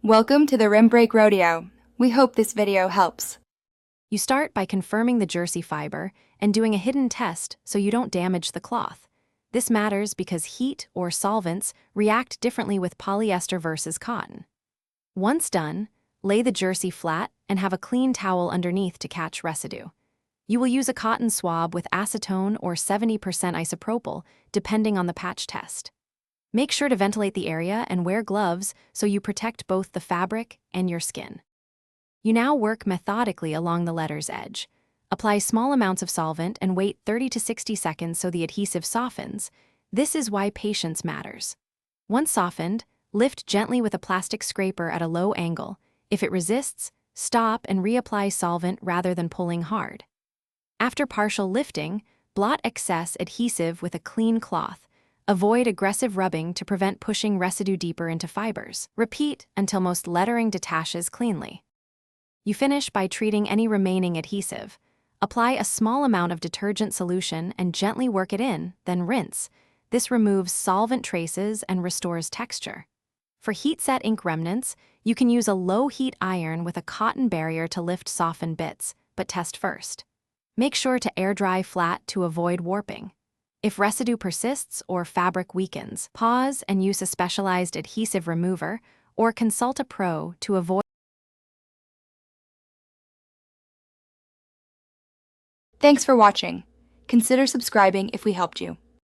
Welcome to the Rim Break Rodeo. We hope this video helps. You start by confirming the jersey fiber and doing a hidden test so you don't damage the cloth. This matters because heat or solvents react differently with polyester versus cotton. Once done, lay the jersey flat and have a clean towel underneath to catch residue. You will use a cotton swab with acetone or 70% isopropyl, depending on the patch test. Make sure to ventilate the area and wear gloves so you protect both the fabric and your skin. You now work methodically along the letter's edge. Apply small amounts of solvent and wait 30 to 60 seconds so the adhesive softens. This is why patience matters. Once softened, lift gently with a plastic scraper at a low angle. If it resists, stop and reapply solvent rather than pulling hard. After partial lifting, blot excess adhesive with a clean cloth. Avoid aggressive rubbing to prevent pushing residue deeper into fibers. Repeat until most lettering detaches cleanly. You finish by treating any remaining adhesive. Apply a small amount of detergent solution and gently work it in, then rinse. This removes solvent traces and restores texture. For heat-set ink remnants, you can use a low-heat iron with a cotton barrier to lift softened bits, but test first. Make sure to air dry flat to avoid warping. If residue persists or fabric weakens, pause and use a specialized adhesive remover or consult a pro to avoid. Thanks for watching. Consider subscribing if we helped you.